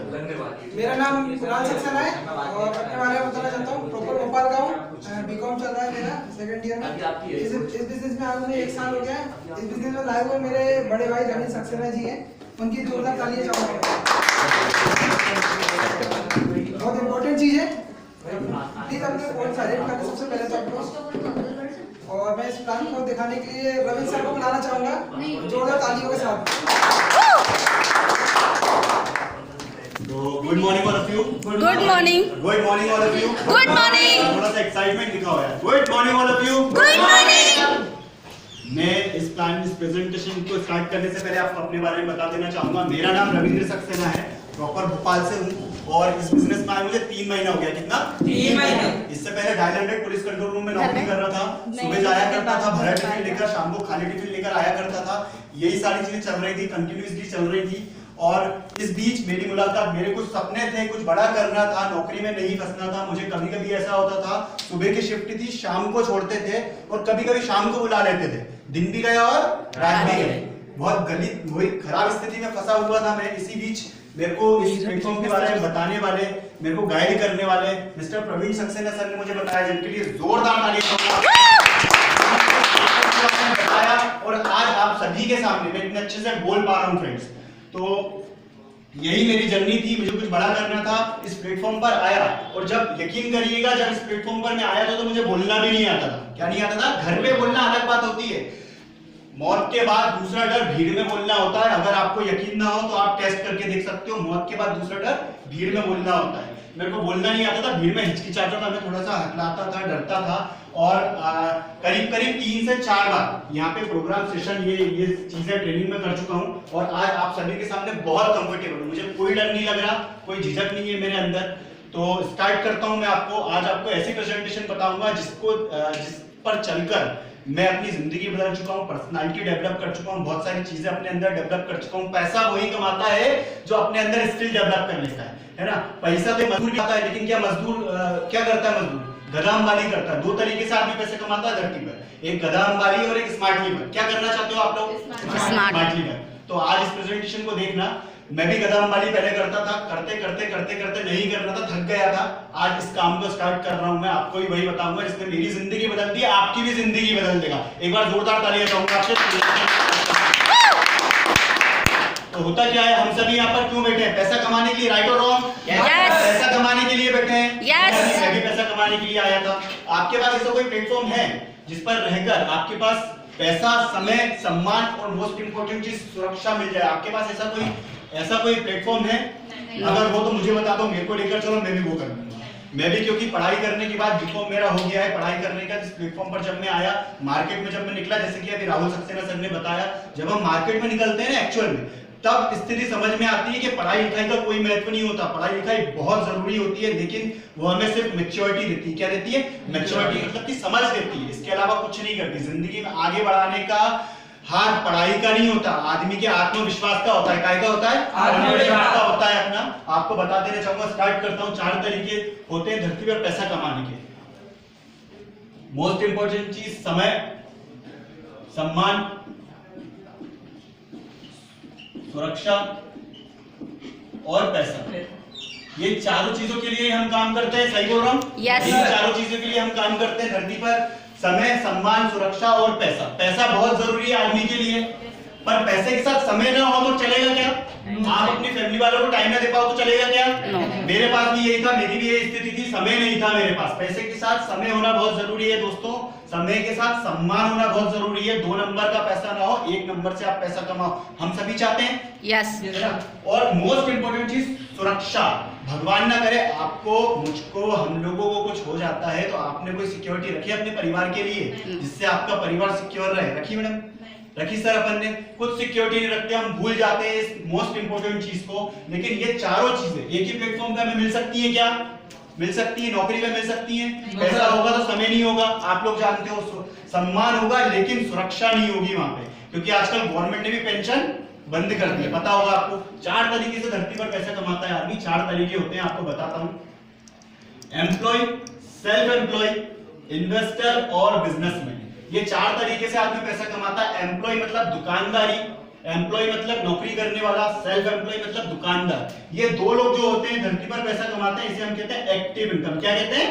मेरा नाम कुणाल सक्सेना है और अपने बारे में बताना चाहता हूँ। प्रॉपर भोपाल का हूँ, बीकॉम चल रहा है मेरा सेकंड ईयर में। इस बिजनेस में आज मुझे 1 साल हो गया है। इस बिजनेस में लाए हुए मेरे बड़े भाई रवि सक्सेना जी हैं, उनकी जोरदार तालियां चाहूँगा। बहुत इम्पोर्टेंट चीज़ है, प्लीज अपने फोन साइलेंट कर दो सबसे पहले तो आप लोग। और मैं इस प्लान को दिखाने के लिए रवि सर को बुलाना चाहूँगा जोरदार तालियों के साथ। Good morning all of you. Good morning. Good morning all of you. Good morning. थोड़ा सा एक्साइटमेंट दिखाओ यार। Good morning all of you. Good morning. मैं इस प्रेजेंटेशन को स्टार्ट करने से पहले आपको अपने बारे में बता देना चाहूंगा। मेरा नाम रविंद्र सक्सेना है, प्रॉपर भोपाल से हूँ और इस बिजनेस में आए मुझे 3 महीना हो गया। कितना? 3 महीने। इससे पहले डायल 100 पुलिस कंट्रोल रूम में नौकरी कर रहा था। सुबह जाया करता था, भरा टिफिन लेकर, शाम को खाली टिफिन लेकर आया करता था। यही सारी चीजें चल रही थी, कंटिन्यूअसली चल रही थी। और इस बीच मेरी मुलाकात, मेरे कुछ सपने थे, कुछ बड़ा करना था, नौकरी में नहीं फंसना था मुझे। कभी कभी ऐसा होता था, सुबह की शिफ्ट थी, शाम को छोड़ते थे और कभी कभी शाम को बुला लेते थे। दिन भी गया और रात भी गई। बहुत गलित, वही खराब स्थिति में फंसा हुआ था मैं। इसी बीच मेरे को इस प्लेटफॉर्म के बारे में बताने वाले, मेरे को गाइड करने वाले मिस्टर प्रवीण सक्सेना सर ने मुझे बताया, जिनके लिए जोरदार तालियां बताया। और आज आप सभी के सामने मैं इतने अच्छे से बोल पा रहा हूँ फ्रेंड्स। तो यही मेरी जर्नी थी, मुझे कुछ बड़ा करना था। इस प्लेटफॉर्म पर आया और जब यकीन करिएगा, जब इस प्लेटफॉर्म पर मैं आया था तो मुझे बोलना भी नहीं आता था। क्या नहीं आता था? घर में बोलना अलग बात होती है, मौत के बाद दूसरा डर भीड़ में बोलना होता है। अगर आपको यकीन ना हो तो आप टेस्ट करके देख सकते हो। मौत के बाद दूसरा डर भीड़ में बोलना होता है। मेरे को बोलना नहीं आता था, भीड़ में हिचकिचाता था, मैं थोड़ा सा हकलाता था, डरता था। और करीब 3 से 4 बार यहाँ पे प्रोग्राम सेशन ये चीजें ट्रेनिंग में कर चुका हूँ और आज आप सभी के सामने बहुत कंफर्टेबल हूँ। मुझे कोई डर नहीं लग रहा, कोई झिझक नहीं है मेरे अंदर। तो स्टार्ट करता हूँ मैं आज आपको ऐसी प्रेजेंटेशन बताऊंगा जिस पर चलकर मैं अपनी जिंदगी बदल चुका हूँ, पर्सनालिटी डेवलप कर चुका हूँ, बहुत सारी चीजें अपने अंदर डेवलप कर चुका हूँ। पैसा वही कमाता है जो अपने अंदर स्किल डेवलप कर लेता है ना। पैसा तो मजदूर आता है, लेकिन क्या मजदूर क्या करता है? मजदूर गधा अंबानी करता है। 2 तरीके से आदमी पैसे कमाता है धरती पर, एक गधा अंबानी और एक स्मार्ट लीवर। क्या करना चाहते हो आप लोग? Smart leaver. तो आज इस प्रेजेंटेशन को देखना। मैं भी गधा अंबानी पहले करता था, करते नहीं करना था, थक गया था। आज इस काम को स्टार्ट कर रहा हूं मैं, आपको भी वही बताऊंगा जिसने मेरी जिंदगी बदल दी, आपकी भी जिंदगी बदल देगा। एक बार जोरदार तालियां चाहूंगा आपसे। तो होता क्या है, हम सभी यहाँ पर क्यों बैठे हैं? पैसा कमाने के लिए, राइट और रॉन्ग? पैसा कमाने के लिए बैठे हैं। मैं भी पैसा कमाने के लिए आया था। आपके पास ऐसा कोई प्लेटफॉर्म है जिस पर रहकर आपके पास पैसा, समय, सम्मान और मोस्ट इंपोर्टेंट चीज सुरक्षा मिल जाए? आपके पास ऐसा कोई प्लेटफॉर्म है? अगर हो तो मुझे बता दो, मेरे को लेकर चलो, मैं भी वो कर लूंगा। मैं भी, क्योंकि पढ़ाई करने के बाद बीकॉम मेरा हो गया है। पढ़ाई करने का इस प्लेटफॉर्म पर जब मैं आया, मार्केट में जब मैं निकला, जैसे कि अभी राहुल सक्सेना सर ने बताया, जब हम मार्केट में निकलते हैं ना एक्चुअल में, तब स्थिति समझ में आती है कि पढ़ाई लिखाई का कोई महत्व नहीं होता। पढ़ाई लिखाई बहुत जरूरी होती है, लेकिन वो हमें सिर्फ मैच्योरिटी देती है। क्या देती है? मैच्योरिटी, मतलब कि समझ देती है, इसके अलावा कुछ नहीं करती। जिंदगी में आगे बढ़ाने का हाथ पढ़ाई का नहीं होता, आदमी के आत्मविश्वास का होता है। काय का होता है? आत्मविश्वास का होता है अपना। आपको बता देना चाहूंगा, स्टार्ट करता हूँ। 4 तरीके होते हैं धरती पर पैसा कमाने के। मोस्ट इंपोर्टेंट चीज समय, सम्मान, सुरक्षा और पैसा। ये चारों चीजों के लिए हम काम करते हैं। सही बोल रहा हूँ? Yes, इन चारों चीजों के लिए हम काम करते हैं धरती पर। समय, सम्मान, सुरक्षा और पैसा। पैसा बहुत जरूरी है आदमी के लिए, पर पैसे के साथ समय ना हो तो चलेगा क्या? आप अपनी फैमिली वालों को टाइम ना दे पाओ तो चलेगा क्या? मेरे पास भी यही था, मेरी भी यही स्थिति थी, समय नहीं था मेरे पास। पैसे के साथ समय होना बहुत जरूरी है दोस्तों, समय के साथ सम्मान होना बहुत जरूरी है। 2 नंबर का पैसा ना हो, 1 नंबर से आप पैसा कमाओ, हम सभी चाहते हैं। यस। और मोस्ट इंपोर्टेंट चीज सुरक्षा। भगवान ना करे आपको, मुझको, हम लोगों को कुछ हो जाता है तो आपने कोई सिक्योरिटी रखी अपने परिवार के लिए, जिससे आपका परिवार सिक्योर रहे? रखी मैडम? रखी सर? अपन ने कुछ सिक्योरिटी नहीं रखते, हम भूल जाते हैं इस मोस्ट इंपोर्टेंट चीज को। लेकिन ये चारों चीजें एक ही प्लेटफॉर्म पे हमें मिल सकती है। क्या मिल सकती है? नौकरी में मिल सकती है। पैसा होगा तो समय नहीं होगा, आप लोग जानते हो। सम्मान होगा लेकिन सुरक्षा नहीं होगी वहां पे, क्योंकि आजकल गवर्नमेंट ने भी पेंशन बंद कर दी है, पता होगा आपको। 4 तरीके से धरती पर पैसा कमाता है आदमी। 4 तरीके होते हैं, आपको बताता हूं। एम्प्लॉय, सेल्फ एम्प्लॉय, इन्वेस्टर और बिजनेसमैन। ये 4 तरीके से आदमी पैसा कमाता है। एम्प्लॉय मतलब दुकानदारी, एम्प्लॉय मतलब नौकरी करने वाला, सेल्फ एम्प्लॉय मतलब दुकानदार। ये दो लोग जो होते हैं धरती पर पैसा कमाते हैं, इसे हम कहते हैं एक्टिव इनकम। क्या कहते हैं?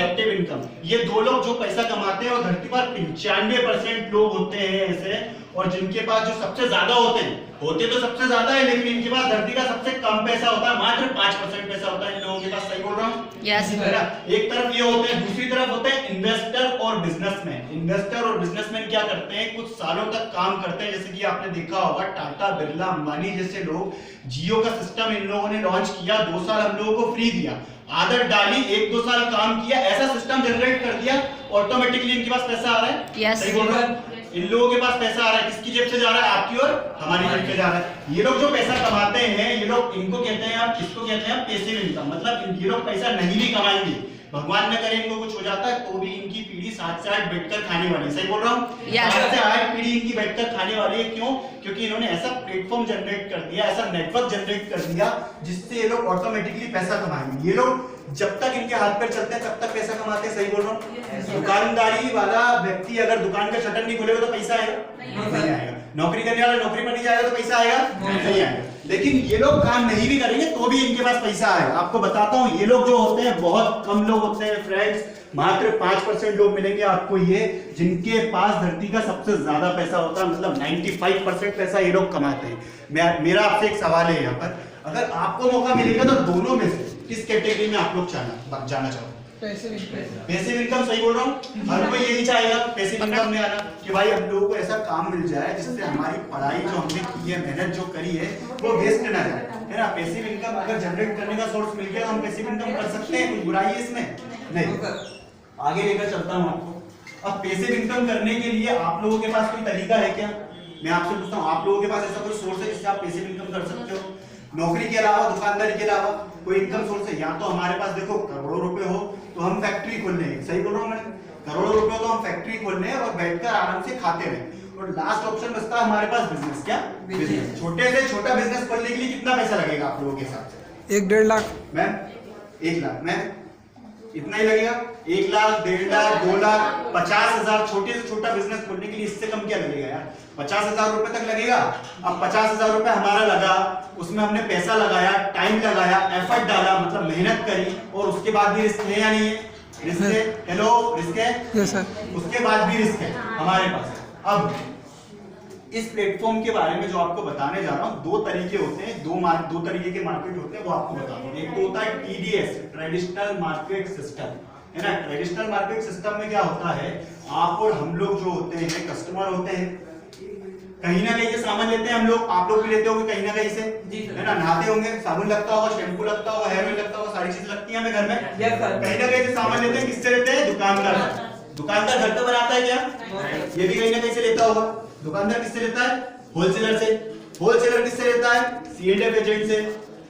Active income. ये दो लोग जो पैसा कमाते हैं और धरती पर 95% लोग होते हैं ऐसे, और जिनके पास जो सबसे ज्यादा होते तो सबसे ज्यादा है, लेकिन इनके पास धरती का सबसे कम पैसा होता है, मात्र 5% पैसा होता है इन लोगों के पास। सही बोल रहा हूँ? Yes. है ना? एक तरफ ये होते हैं, दूसरी तरफ होते हैं इन्वेस्टर और बिजनेसमैन। इन्वेस्टर और बिजनेसमैन क्या करते हैं? कुछ सालों तक काम करते हैं, जैसे कि आपने देखा होगा टाटा, बिरला, अंबानी जैसे लोग। जियो का सिस्टम इन लोगों ने लॉन्च किया, 2 साल हम लोगों को फ्री दिया, आदत डाली, 1-2 साल काम किया, ऐसा सिस्टम जनरेट कर दिया, ऑटोमेटिकली इनके पास पैसा आ रहा है। Yes. सही बोल रहा हूं? इन लोगों के पास पैसा आ रहा है, किसकी जेब से जा रहा है? आपकी और हमारी जेब से जा रहा है। ये लोग जो पैसा कमाते हैं, ये लोग, इनको कहते हैं, आप किसको कहते हैं? Passive income. मतलब ये लोग पैसा नहीं भी कमाएंगे, भगवान न करे इनको कुछ हो जाता है, तो भी इनकी पीढ़ी 7 से 8 बैठकर खाने वाली है। सही बोल रहा हूँ? Yes. 7 से 8 पीढ़ी इनकी बैठकर खाने वाली है। क्यों? क्योंकि इन्होंने ऐसा प्लेटफॉर्म जनरेट कर दिया, ऐसा नेटवर्क जनरेट कर दिया, जिससे ये लोग ऑटोमेटिकली पैसा कमाएंगे। ये लोग जब तक इनके हाथ पैर चलते हैं तब तक पैसा कमाते हैं। सही बोल रहा हूँ? दुकानदारी वाला व्यक्ति अगर दुकान का शटर नहीं खोलेगा तो पैसा आएगा? नहीं आएगा। नौकरी करने वाला नौकरी पर नहीं जाएगा तो पैसा आएगा? नहीं आएगा। लेकिन ये लोग काम नहीं भी करेंगे तो भी इनके पास पैसा आएगा। आपको बताता हूँ, ये लोग जो होते हैं बहुत कम लोग होते हैं फ्रेंड्स, मात्र 5% लोग मिलेंगे आपको ये, जिनके पास धरती का सबसे ज्यादा पैसा होता है। मतलब 95% पैसा ये लोग कमाते हैं। मेरा आपसे एक सवाल है यहाँ पर, अगर आपको मौका मिलेगा तो दोनों में से किस कैटेगरी में आप लोग जाना चाहोगे? Passive income. सही बोल रहा हूँ? हर कोई यही चाहेगा पैसिव इनकम में आना, कि भाई हम लोगों को ऐसा काम मिल जाए जिससे हमारी पढ़ाई जो हमने की है, मेहनत जो करी है, वो वेस्ट ना जाए, है ना? पैसिव इनकम अगर जनरेट करने का सोर्स मिल गया तो हम पैसिव इनकम कर सकते हैं। कुछ बुराई है इसमें? नहीं। आगे लेकर चलता हूँ आपको। अब पैसिव इनकम करने के लिए आप लोगों के पास कोई तरीका है क्या? मैं आपसे पूछता हूँ, आप लोगों के पास ऐसा कोई सोर्स है जिससे आप पैसिव इनकम कर सकते हो? नौकरी के अलावा, दुकानदारी के अलावा कोई इनकम सोर्स है? या तो हमारे पास देखो करोड़ों रुपए हो तो हम फैक्ट्री खोल लेंगे। सही बोल रहा हूँ मैंने? करोड़ों रुपए हो तो हम फैक्ट्री खोल लें और बैठकर आराम से खाते रहें। और लास्ट ऑप्शन बचता है हमारे पास बिजनेस। क्या? बिजनेस। छोटे से छोटा बिजनेस खोलने के लिए कितना पैसा लगेगा आप लोगों के हिसाब से? 1-1.5 लाख। मैम 1 लाख। मैम इतना ही लगेगा? 1 लाख, 1.5 लाख, 2 लाख, 50,000। छोटे से छोटा बिजनेस खोलने के लिए इससे कम क्या लगेगा यार? 50,000 रुपए तक लगेगा। अब 50,000 रुपए हमारा लगा, उसमें हमने पैसा लगाया, टाइम लगाया, एफर्ट डाला, मतलब मेहनत करी, और उसके बाद भी रिस्क है या नहीं है? रिस्क है। हेलो, रिस्क है? Yes sir. उसके बाद भी रिस्क है हमारे पास। अब इस प्लेटफॉर्म के बारे में जो आपको बताने जा रहा हूँ, 2 तरीके होते हैं, 2 तरीके के मार्केट होते हैं, वो आपको बता दूं। एक तो होता है TDS, ट्रेडिशनल मार्केट सिस्टम, है ना? ट्रेडिशनल मार्केट सिस्टम में क्या होता है, आप और हम लोग जो होते हैं कस्टमर होते हैं, कहीं ना कहीं से सामान लेते हैं हम लोग, आप लोग भी लेते होंगे कहीं ना कहीं से, है ना? नहाते होंगे, साबुन लगता होगा, शैम्पू लगता होगा, हेयर ऑयल लगता होगा, सारी चीजें लगती हैं हमें घर में। कहीं ना कहीं से सामान लेते हैं, किससे लेते हैं? दुकानदार। दुकानदार घर पे बनाता है क्या? ये भी कहीं ना कहीं से लेता होगा। दुकानदार किससे लेता है? होलसेलर से। होलसेलर किससे लेता है? C&F एजेंट से।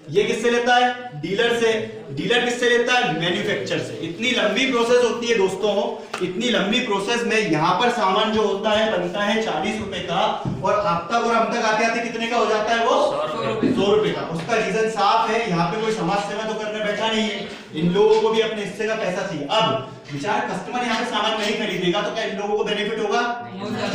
ये किससे लेता है? डीलर से। डीलर किससे लेता है? मैन्युफैक्चर से। इतनी लंबी प्रोसेस होती है दोस्तों, इतनी लंबी प्रोसेस में यहाँ पर सामान जो होता है बनता है 40 रुपए का, और आप तक और हम तक आते आते कितने का हो जाता है? वो 100 रुपए का। उसका रीजन साफ है, यहाँ पे कोई समाज सेवा तो करने बैठा नहीं है, इन लोगों को भी अपने हिस्से का पैसा चाहिए। अब बेचारा कस्टमर यहाँ पे सामान नहीं खरीदेगा तो क्या इन लोगों को बेनिफिट होगा?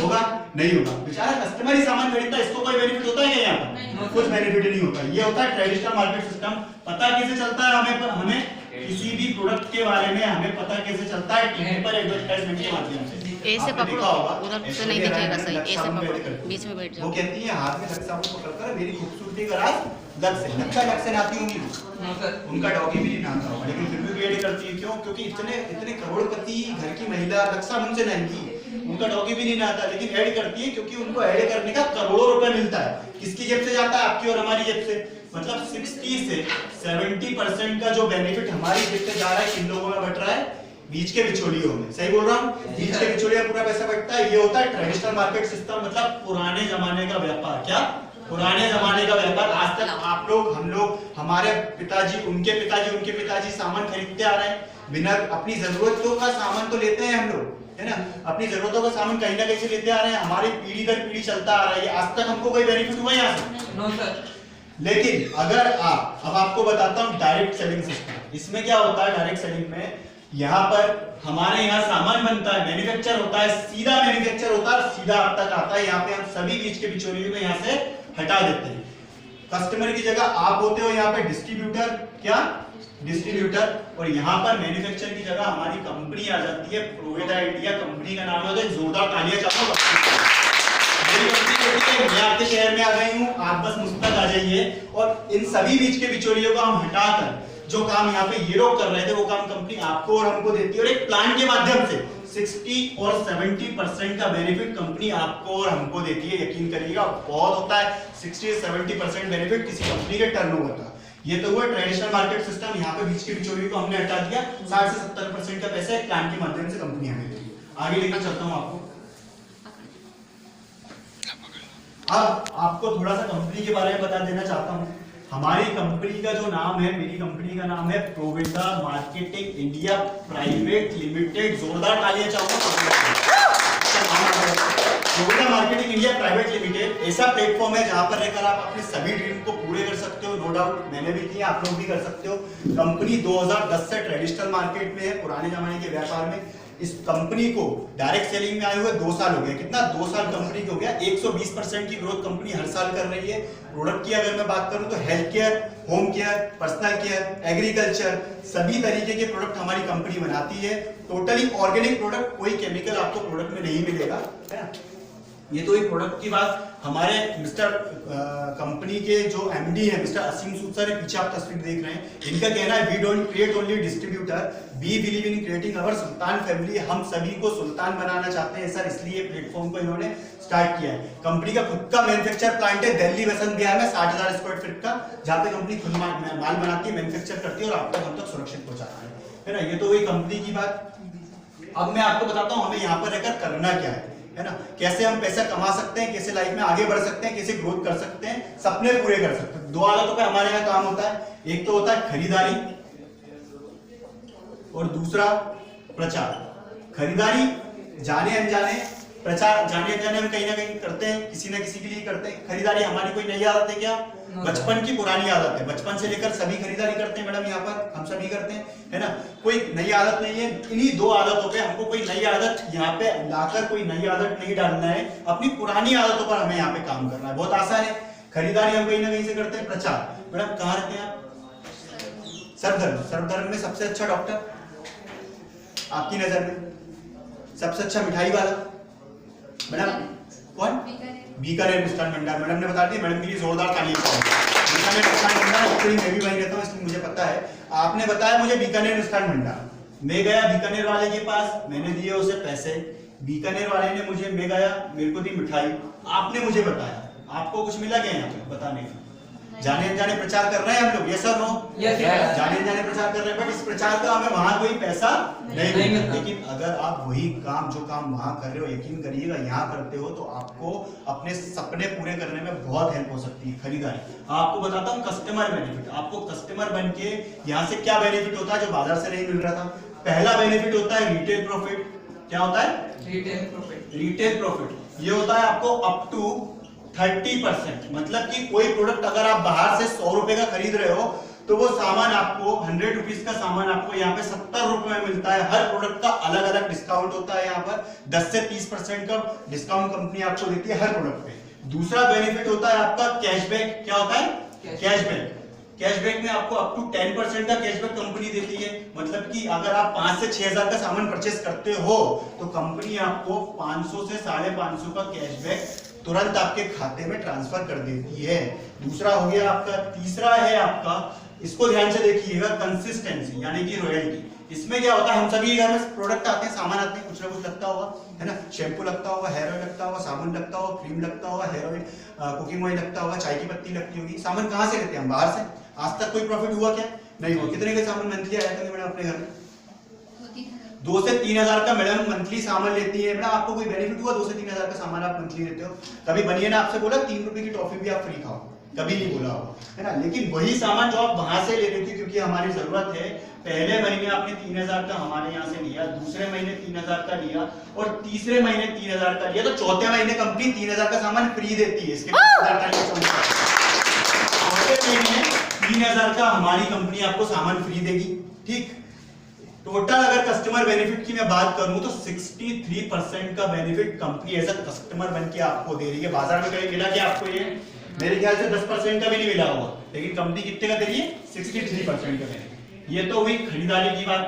होगा? नहीं होगा। बेचारा कस्टमर ही सामान खरीदता है, इसको कोई बेनिफिट होता है क्या यहाँ पर? कुछ बेनिफिट नहीं होता। ये होता है ट्रेडिशनल मार्केट सिस्टम। पता कैसे चलता है हमें किसी भी प्रोडक्ट के बारे में हमें पता कैसे चलता है? टीवी पर एडवर्टाइजमेंट के माध्यम से। ऐसे पकड़ो, उधर से नहीं दिखेगा सही, ऐसे पकड़ो, बीच में बैठ जाओ। वो कहती है हाथ में रक्षा को पकड़कर मेरी खूबसूरती का राज लग से लग से नाती होंगी। उनका डॉगी भी नहीं नाता होगा, लेकिन फिर भी वेट करती है। क्यों? क्योंकि इतने करोड़पति घर की महिला रक्षा मुझसे नहीं, उनका डॉगी भी नहीं नाता, लेकिन ऐड करती है क्योंकि उनको ऐड करने का करोड़ों रुपए मिलता है। किसकी जेब से जाता है? आपकी और हमारी जेब से। मतलब 60 से 70% का जो बेनिफिट हमारी जेब से जा रहा है किन लोगों में बट रहा है? बीच के बिचौलियों में। सही बोल रहा हूँ? बीच के बिचौलियों में पूरा पैसा बटता है। ये होता है ट्रेडिशनल मार्केट सिस्टम, मतलब पुराने जमाने का व्यापार। क्या? पुराने जमाने का व्यापार। आज तक आप लोग, हम लोग, हमारे पिताजी, उनके पिताजी सामान खरीदते आ रहे हैं, बिना अपनी जरूरतों का सामान तो लेते हैं हम लोग, है ना? अपनी जरूरतों का सामान कहीं ना कहीं से लेते आ रहे हैं, हमारी पीढ़ी दर पीढ़ी चलता आ रहा है। आज तक हमको कोई बेनिफिट हुआ यहाँ से? No sir. लेकिन अगर अब आपको बताता हूँ डायरेक्ट सेलिंग सिस्टम। इसमें क्या होता है? डायरेक्ट सेलिंग में यहाँ पर हमारे यहाँ सामान बनता है, मैन्युफैक्चर होता है, सीधा मैन्युफैक्चर होता है, सीधा आप तक आता है। यहाँ पे हम सभी बीच के बिचौलियों को यहाँ से हटा देते हैं। कस्टमर की जगह आप होते हो यहाँ पे डिस्ट्रीब्यूटर, क्या डिस्ट्रीब्यूटर, और यहाँ पर मैन्युफैक्चर की जगह हमारी कंपनी आ जाती है, प्रोवेदा इंडिया कंपनी का नाम होता है। जोरदार तालियां चाहो। मैं आपके शहर में आ गई हूँ, आप बस मुझ तक आ जाइए और इन सभी बीच के बिचौलियों को हम हटाकर जो काम यहाँ पे ये लोग कर रहे थे वो काम कंपनी आपको और हमको देती है, और एक प्लान के माध्यम से 60 और 70% का बेनिफिट कंपनी आपको और हमको देती है। यकीन करिएगा बहुत होता है 60 से 70% बेनिफिट किसी कंपनी के टर्नओवर का। ये तो हुआ ट्रेडिशनल मार्केट सिस्टम। यहाँ पे बीच के बिचौलियों को हमने हटा दिया। 60 से 70% का पैसा एक प्लान के माध्यम से कंपनी हमें देती है। आगे लेकर चलता हूँ आपको। अब आपको थोड़ा सा कंपनी के बारे में बता देना चाहता हूँ। हमारी कंपनी का जो नाम है, मेरी कंपनी का नाम है प्रोवेदा मार्केटिंग इंडिया प्राइवेट लिमिटेड। जोरदार तालियां चाहूंगा। प्रोवेदा मार्केटिंग इंडिया प्राइवेट लिमिटेड ऐसा प्लेटफॉर्म है जहां पर रहकर आप अपने सभी ड्रीम को पूरे कर सकते हो। नो डाउट मैंने भी किया, आप लोग भी कर सकते हो। कंपनी 2010 से ट्रेडिशनल मार्केट में है, पुराने जमाने के व्यापार में। इस कंपनी को डायरेक्ट सेलिंग में आए हुए 2 साल हो गया। कितना? 2 साल कंपनी को हो गया। 120% की ग्रोथ कंपनी हर साल कर रही है। प्रोडक्ट की अगर मैं बात करूं तो health care, home care, personal care, agriculture, सभी तरीके के प्रोडक्ट हमारी कंपनी बनाती है। टोटली ऑर्गेनिक प्रोडक्ट, कोई केमिकल आपको प्रोडक्ट में नहीं मिलेगा, है ना। ये तो एक प्रोडक्ट की बात। हमारे मिस्टर कंपनी के जो एमडी है मिस्टर असीम सूद सर, पीछे आप तस्वीर देख रहे हैं, इनका कहना है we don't create only distributor, we believe in creating our Sultan family. हम सभी को सुल्तान बनाना चाहते हैं सर, इसलिए प्लेटफॉर्म को इन्होंने स्टार्ट किया है। कंपनी का खुद का मैन्युफैक्चर प्लांट है दिल्ली वसंत विहार में 60,000 स्क्वायर फीट का, जहां पे कंपनी खुद माल बनाती है, मैन्युफैक्चर करती है और आप तक हम तक सुरक्षित पहुंचाती है ना। ये तो वही कंपनी की बात। अब मैं आपको बताता हूं हमें यहाँ पर रहकर करना क्या है ना। कैसे हम पैसा कमा सकते हैं, कैसे लाइफ में आगे बढ़ सकते हैं, कैसे ग्रोथ कर सकते हैं, सपने पूरे कर सकते हैं। 2 आदतों पे हमारे यहाँ काम होता है। एक तो होता है खरीदारी और दूसरा प्रचार। खरीदारी जाने अनजाने, प्रचार जाने अनजाने हम कहीं ना कहीं करते हैं, किसी ना किसी के लिए करते हैं। खरीदारी हमारी कोई नई आदत है क्या? बचपन की पुरानी आदत है। बचपन से लेकर सभी खरीदारी करते हैं मैडम, यहाँ पर हम सभी करते हैं, है ना। कोई नई आदत नहीं है। इन्हीं 2 आदतों पे हमको कोई नई आदत यहाँ पे लाकर कोई नई आदत नहीं डालना है, अपनी पुरानी आदतों पर हमें यहाँ पे काम करना है। बहुत आसान है। खरीदारी हम कहीं ना कहीं से करते हैं। प्रचार मैडम कहाँ रहते हैं आप? सरदर्द। सरदर्द में सबसे अच्छा डॉक्टर आपकी नजर में, सबसे अच्छा मिठाई वाला मैडम कौन? बीकानेर मिष्ठान भंडार। मैडम ने बता दी, मैडम के लिए जोरदार तालियां। बीकानेर मिष्ठान भंडार एक्चुअली मैं भी वहीं रहता हूं, इसलिए मुझे पता है। आपने बताया मुझे बीकानेर मिष्ठान भंडार, मैं गया बीकानेर वाले के पास, मैंने दिए उसे पैसे, बीकानेर वाले ने मुझे, मैं गया मेरे को दी मिठाई, आपने मुझे बताया। आपको कुछ मिला क्या यहाँ पे बताने का? जाने अनजाने प्रचार कर रहे हैं हम लोग, यस और नो? जाने अनजाने प्रचार कर रहे हैं, बट इस प्रचार का हमें वहां कोई पैसा नहीं मिलता। लेकिन अगर आप वही काम जो काम वहां कर रहे हो, यकीन करिएगा यहाँ करते हो तो आपको अपने सपने पूरे करने में बहुत हेल्प हो सकती है। खरीदारी आपको बताता हूँ, कस्टमर बेनिफिट। आपको कस्टमर बन के यहाँ से क्या बेनिफिट होता है जो बाजार से नहीं मिल रहा था? पहला बेनिफिट होता है रिटेल प्रॉफिट। क्या होता है? Retail profit. रिटेल प्रॉफिट ये होता है आपको अप टू 30%। मतलब कि कोई प्रोडक्ट अगर आप बाहर से 100 रुपए का खरीद रहे हो तो वो सामान आपको 100 रुपीज का सामान आपको यहाँ पे 70 रुपए में मिलता है। हर प्रोडक्ट का अलग अलग डिस्काउंट होता है। यहाँ पर 10 से 30% का डिस्काउंट कंपनी आपको देती है हर प्रोडक्ट पे। दूसरा बेनिफिट होता है आपका कैशबैक। क्या होता है? कैशबैक। कैशबैक में आपको अप टू 10% का कैशबैक कंपनी देती है। मतलब कि अगर आप 5 से 6,000 का सामान परचेस करते हो तो कंपनी आपको 500 से 550 का कैशबैक तुरंत आपके खाते में ट्रांसफर कर देती है। दूसरा हो गया आपका। तीसरा है आपका, इसको ध्यान से देखिएगा, कंसिस्टेंसी यानी कि रॉयल्टी। इसमें क्या होता है, हम सभी घर में प्रोडक्ट आते हैं, सामान आते हैं, कुछ ना कुछ लगता होगा, है ना। शैम्पू लगता होगा, हेयर ऑयल लगता होगा, साबुन लगता होगा, क्रीम लगता होगा, हेयर ऑयल, कुकिंग ऑयल लगता होगा, चाय की पत्ती लगती होगी। सामान कहाँ से लेते हैं हम? बाहर से। आज तक कोई प्रॉफिट हुआ क्या? नहीं हुआ। कितने का सामान मंथली आया था मैडम अपने घर में? 2 से 3,000 का मैडम मंथली सामान लेती है। मैडम आपको कोई बेनिफिट हुआ 2 से 3,000 का सामान आप मंथली लेते हो? कभी बनिए ना आपसे बोला 3 रुपए की टॉफी भी आप फ्री खाओ? कभी नहीं बोला होगा, है ना। लेकिन वही सामान जो आप वहां से ले रही थी क्योंकि हमारी जरूरत है, पहले महीने आपने 3,000 का हमारे यहाँ से लिया, दूसरे महीने 3,000 का लिया और तीसरे महीने 3,000 का लिया, तो चौथे महीने कंपनी 3,000 का सामान फ्री देती है। इसके 3,000 का हमारी कंपनी आपको सामान फ्री देगी। ठीक, टोटल अगर कस्टमर बेनिफिट की मैं बात करूं तो 63% का benefit company as a customer बन के आपको दे रही है। बाजार में कहीं मिला क्या आपको? ये मेरे ख्याल से 10% का भी नहीं मिला होगा, लेकिन कंपनी कितने का दे रही है? 63% का बेनिफिट। ये तो हुई खरीदारी की बात।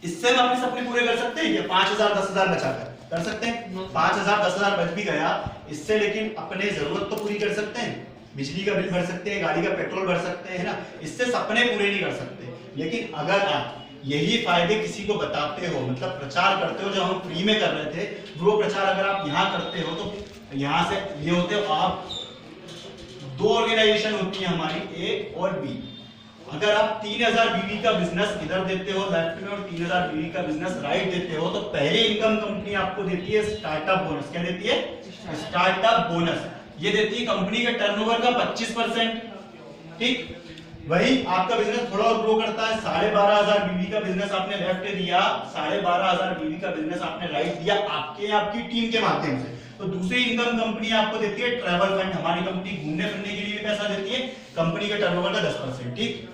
इससे हम अपने सपने पूरे कर सकते हैं क्या? 5000 10,000 बचाकर कर सकते हैं। 5000 10,000 बच भी गया इससे, लेकिन अपने जरूरत तो पूरी कर सकते हैं। बिजली का बिल भर सकते हैं, गाड़ी का पेट्रोल भर सकते हैं, है ना। इससे सपने पूरे नहीं कर सकते। लेकिन अगर आप यही फायदे किसी को बताते हो, मतलब प्रचार करते हो, जो हम फ्री में कर रहे थे, वो प्रचार अगर आप यहाँ करते हो तो यहाँ से ये होते हो आप, दो ऑर्गेनाइजेशन होती है हमारी, ए और बी। अगर आप 3000 बीवी का बिजनेस इधर देते हो लेफ्ट में और 3000 बीवी का बिजनेस राइट देते हो, तो पहले इनकम कंपनी आपको देती है स्टार्टअप बोनस। क्या देती है? Startup bonus. ये देती है कंपनी के टर्नओवर का 25%। ठीक, वही आपका बिजनेस थोड़ा और ग्रो करता है। 12,500 बीवी का बिजनेस आपने लेफ्ट दिया, 12,500 बीवी का बिजनेस आपने राइट दिया, आपकी टीम के माध्यम से। तो दूसरी इनकम कंपनी आपको देती है ट्रैवल फंड। हमारी कंपनी घूमने फिरने के लिए भी पैसा देती है, कंपनी के टर्नओवर का 10%। ठीक,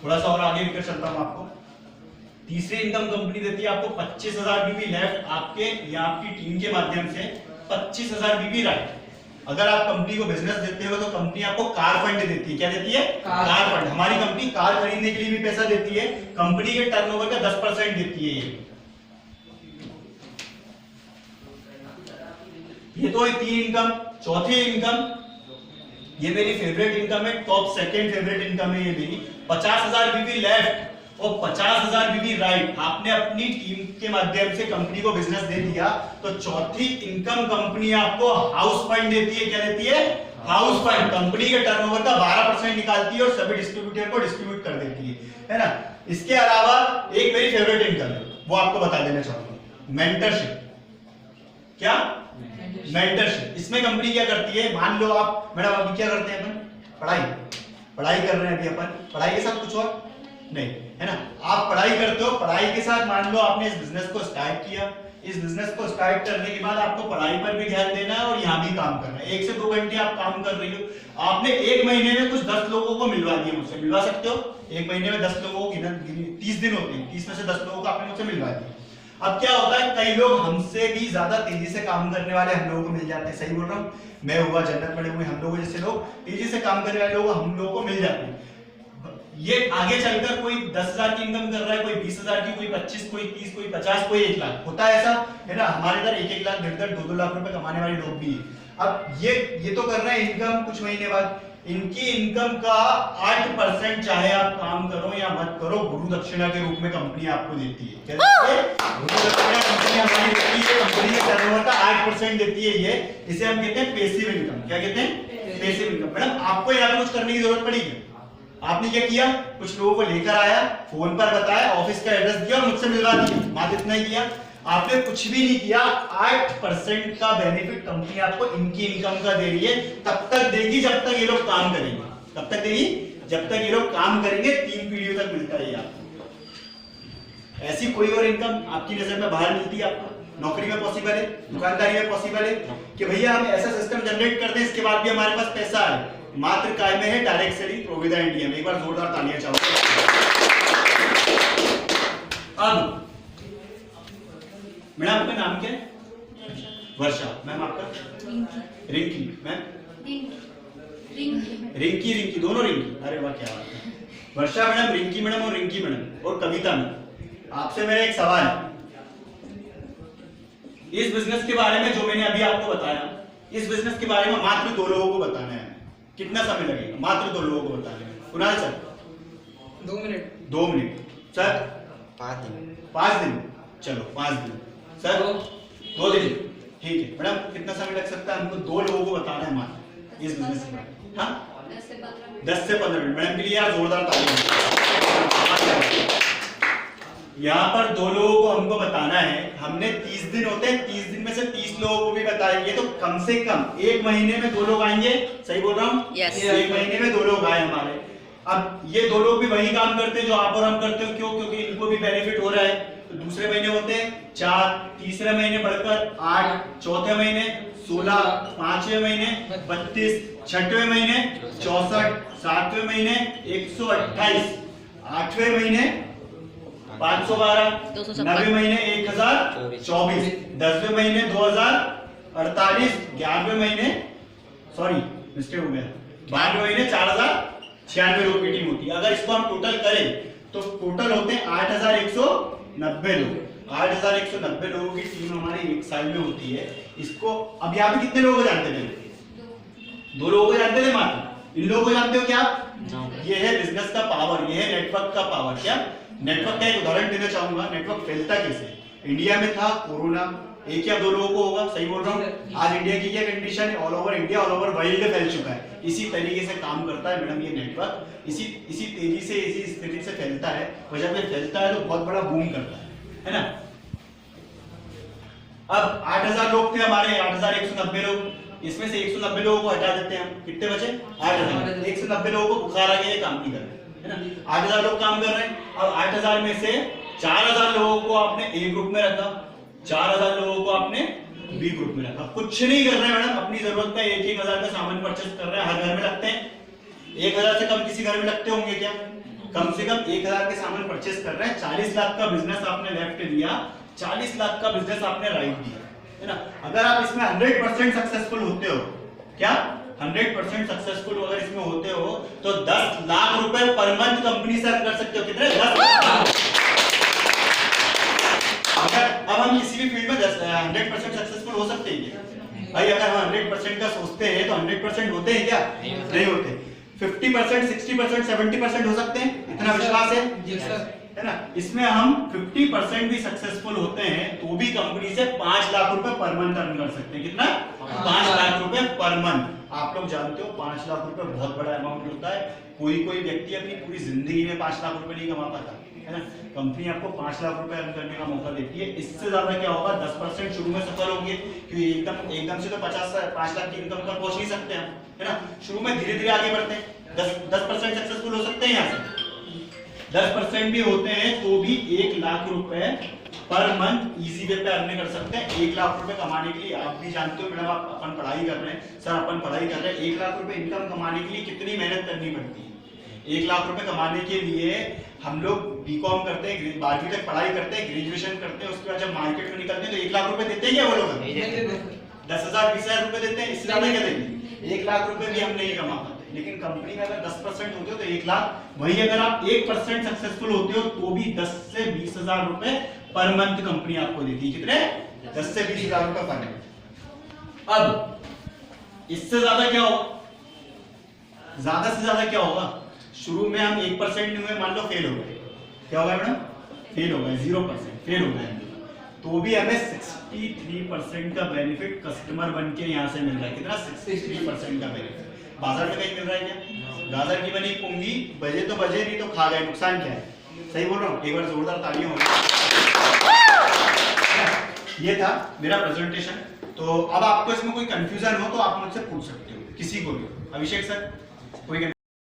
थोड़ा सा और आगे लेकर चलता हूं आपको। तीसरी इनकम कंपनी देती है आपको 25,000 बीवी लेफ्ट आपके या आपकी टीम के माध्यम से, 25,000 बीवी राइट। अगर आप कंपनी को बिजनेस देते हो तो कंपनी आपको कार फंड देती है। क्या देती है? Car fund. हमारी कंपनी कार खरीदने के लिए भी पैसा देती है, कंपनी के टर्नओवर का 10% देती है। ये तो है तीन इनकम। चौथी इनकम, ये मेरी फेवरेट इनकम है, टॉप सेकंड फेवरेट इनकम है ये मेरी। 50,000 बीवी लेफ्ट और 50,000 बीवी राइट। आपने अपनी टीम के माध्यम से कंपनी को बिजनेस दे दिया, तो चौथी इनकम कंपनी आपको हाउस फंड देती है। क्या देती है? House fund. कंपनी के टर्नओवर का 12% निकालती है और सभी डिस्ट्रीब्यूटर को डिस्ट्रीब्यूट कर देती है ना। इसके अलावा एक मेरी फेवरेट इनकम है, वो आपको बता देना चाहूंगा, मेंटरशिप। क्या? मेंटरशिप। इसमें कंपनी क्या करती है? मान लो आप, मैडम अभी क्या करते हैं अपन? पढ़ाई कर रहे हैं अभी अपन। पढ़ाई के साथ कुछ और नहीं, है ना। आप पढ़ाई करते हो, पढ़ाई के साथ मान लो आपने इस बिजनेस को स्टार्ट किया। इस बिजनेस को स्टार्ट करने के बाद आपको पढ़ाई पर भी ध्यान देना है और यहाँ भी काम करना है। 1 से 2 घंटे आप काम कर रही हो। आपने 1 महीने में कुछ 10 लोगों को मिलवा दिया मुझसे। मिलवा सकते हो 1 महीने में 10 लोगों को, 30 दिन होते हैं, 30 में से 10 लोगों को आपने मुझसे मिलवा दिया। अब क्या होता है, कई लोग हमसे भी ज्यादा तेजी से काम करने वाले हम लोगों को मिल जाते हैं। सही बोल रहा हूँ? मैं हुआ, जन्नत पड़े हुए, हम लोगों जैसे लोग तेजी से काम करने वाले लोग हम लोगों को मिल जाते हैं। ये आगे चलकर कोई 10,000 की इनकम कर रहा है, कोई 20,000 की, कोई 25, कोई 30, कोई 50, कोई 1 लाख। होता है ऐसा, है ना। हमारे इधर 1-1 लाख, 1.5-1.5, 2-2 लाख रुपए कमाने वाले लोग भी हैं। अब ये तो कर रहे हैं इनकम, कुछ महीने बाद इनकी इनकम का 8% चाहे आप काम करो या मत करो, गुरु दक्षिणा के रूप में कंपनी आपको देती है। क्या देती है? गुरु दक्षिणा कंपनी हमारी देती है, कंपनी के टर्नओवर का 8% देती है। ये इसे हम कहते हैं पैसिव इनकम। क्या कहते हैं? Passive income. मैडम आपको यहाँ पे कुछ करने की जरूरत पड़ी है? आपने क्या किया? कुछ लोगों को लेकर आया, फोन पर बताया, ऑफिस का एड्रेस दिया और मुझसे मिलवा दिया। मात्र इतना ही किया, आपने कुछ भी नहीं किया। 8% का बेनिफिट कंपनी आपको इनकी इनकम का दे रही है। तब तक देगी जब तक ये लोग काम करेंगे। कब तक देगी? जब तक ये लोग काम करेंगे। 3 पीढ़ियों तक मिलता है आपको। ऐसी कोई और इनकम आपकी नजर में बाहर मिलती है आपको? नौकरी में पॉसिबल है, दुकानदारी में पॉसिबल है कि भैया हम ऐसा सिस्टम जनरेट कर दें इसके बाद भी हमारे पास पैसा है? मात्र काय में है डायरेक्ट सेलिंग प्रोविडा इंडिया में। एक बार जोरदार तालियां चाहूंगा। अब मैडम आपका नाम क्या है? वर्षा। मैम आपका? रिंकी। मैम? रिंकी, दोनों रिंकी। अरे वाह, क्या बात है। वर्षा मैडम, रिंकी मैडम और रिंकी मैडम और कविता मैडम, आपसे मेरा एक सवाल है। इस बिजनेस के बारे में जो मैंने अभी आपको बताया, इस बिजनेस के बारे में मात्र 2 लोगों को बताना है। कितना समय लगेगा? मात्र 2 लोगों को बताने में। Kunal sir? 2 minute. 2 minute. Sir? 5 दिन। 5 दिन। चलो 5 दिन। सर? 2 दिन। ठीक है मैडम, कितना समय लग सकता है? हमको 2 लोगों को बताना है मात्र इस बिजनेस के बारे में। हाँ, 10 से 15 मिनट। मैडम के लिए यार जोरदार तालियां। यहाँ पर 2 लोगों को हमको बताना है। हमने 30 दिन होते हैं, 30 दिन में से 30 लोगों को भी बताएंगे, तो कम से कम 1 महीने में 2 लोग आएंगे। सही बोल रहा हूँ? Yes. 1 महीने में 2 लोग आए हमारे। अब ये 2 लोग भी वही काम करते हैं जो आप और हम करते हो। क्यों? क्योंकि इनको भी बेनिफिट हो रहा है। तो दूसरे महीने होते हैं 4, तीसरे महीने बढ़कर 8, चौथे महीने 16, 5वें महीने 32, 6वें महीने 64, 7वें महीने 128, 8वें महीने 512, 256, 9वें महीने 1024, 10वें महीने 2048, 11वें महीने सॉरी मिस्टेक हो गया, 12वें महीने 4096 लोगों की टीम होती है। अगर इसको हम टोटल करें तो टोटल होते हैं 8190 लोग। 8190 लोगों की टीम हमारी एक साल में होती है। इसको अब यहाँ पे कितने लोगों को जानते थे? 2 लोगों को जानते थे मात्र। इन लोगों को जानते हो क्या आप? ये है बिजनेस का पावर, ये है नेटवर्क का पावर। क्या नेटवर्क का एक उदाहरण देना चाहूंगा। नेटवर्क फैलता कैसे? इंडिया में था कोरोना, 1 या 2 लोगों को होगा, सही बोल रहा हूँ? आज इंडिया की क्या कंडीशन है? All over India, all over world फैल चुका है। इसी तरीके से काम करता है मैडम ये नेटवर्क। इसी तेजी से, इसी स्थिति से फैलता है, और जब ये फैलता है तो बहुत बड़ा बूम करता है ना? अब 8000 लोग थे हमारे, 8190 लोग, इसमें से 190 लोगों को हटा देते हैं हम, कितने बचे? 8000। 190 लोगों को बुखार आ गया, ये काम नहीं कर रहे, है ना? 8000 लोग काम कर रहे हैं। अब 8000 में से 4000 लोगों को आपने ए ग्रुप में रखा, 4000 लोगों को आपने बी ग्रुप में रखा। कुछ नहीं कर रहे हैं मैडम, अपनी जरूरत का 1000 का सामान परचेस कर रहे हैं। हर घर में लगते हैं, 1000 से कम किसी घर में लगते होंगे क्या? कम से कम 1000 के सामान परचेस कर रहे हैं। 40 लाख का बिजनेस आपने लेफ्ट दिया, 40 लाख का बिजनेस आपने राइट दिया, है ना? अगर आप इसमें 100% सक्सेसफुल होते हो, क्या 100% सक्सेसफुल अगर इसमें होते हो तो 10 लाख रुपए पर मंथ कंपनी से अर्न कर सकते हो। कितने? 10 लाख। अगर अब हम किसी भी फील्ड में 100% सक्सेसफुल हो सकते हैं क्या भाई? अगर हम 100% का सोचते हैं तो 100% होते हैं क्या? नहीं होते। 50%, 60%, 70% हो सकते हैं, इतना विश्वास है ना? इसमें हम 50% भी सक्सेसफुल होते हैं तो भी कंपनी से 5 लाख रुपए पर मंथ अर्न कर सकते हैं। कितना? 5 लाख रुपए पर मंथ। आप लोग जानते हो 5 लाख रुपए बहुत बड़ा अमाउंट होता है। कोई व्यक्ति अपनी पूरी जिंदगी में 5 लाख रुपए नहीं कमा पाता, है ना? कंपनी आपको 5 लाख रुपए अर्न करने का मौका देती है। इससे ज्यादा क्या होगा? 10% शुरू में सफल होंगे, क्योंकि एकदम से तो 5 लाख की इनकम पर पहुंच नहीं सकते हम, है ना? शुरू में धीरे धीरे आगे बढ़ते हैं। 10% सक्सेसफुल हो सकते हैं। यहाँ से 10% भी होते हैं तो भी 1 लाख रुपए पर मंथ इजी वे पे अर्न कर सकते हैं। 1 लाख रुपए कमाने के लिए आप भी जानते हो मैडम, आप अपन पढ़ाई कर रहे हैं, सर अपन पढ़ाई कर रहे हैं, 1 लाख रुपए इनकम कमाने के लिए कितनी मेहनत करनी पड़ती है? 1 लाख रुपए कमाने के लिए हम लोग बीकॉम करते हैं, 12वीं तक पढ़ाई करते हैं, ग्रेजुएशन करते हैं, उसके बाद जब मार्केट में निकलते हैं तो 1 लाख रुपए देते हैं क्या वो लोग? 10,000 20,000 रुपए देते हैं, इससे ज्यादा क्या देंगे? 1 लाख रुपए भी हम नहीं कमा पाते। लेकिन कंपनी में अगर 10% होते हो तो 1 लाख, वही अगर आप 1% सक्सेसफुल होते हो तो भी 10 से 20,000 रुपए पर मंथ कंपनी आपको देती है। कितने? 10 से 20,000 रुपए पर मंथ। अब इससे ज्यादा क्या होगा? ज्यादा से ज्यादा क्या होगा? शुरू में हम 1% नहीं हुए, मान लो फेल हो गए, क्या होगा मैडम? फेल हो गए, 0% फेल हो गए, तो भी हमें 63% का बेनिफिट कस्टमर बन के यहाँ से मिल रहा है। कितना? 63% का बेनिफिट। बाजार में कहीं मिल रहा है क्या? गाजर की बनी पुंगी, बजे तो बजे, नहीं तो खा गए, नुकसान क्या है? सही बोल रहा हूँ? एक बार जोरदार तालियां हो। ये था मेरा प्रेजेंटेशन। तो अब आपको इसमें कोई कंफ्यूजन हो तो आप मुझसे पूछ सकते हो, किसी को भी। अभिषेक सर, कोई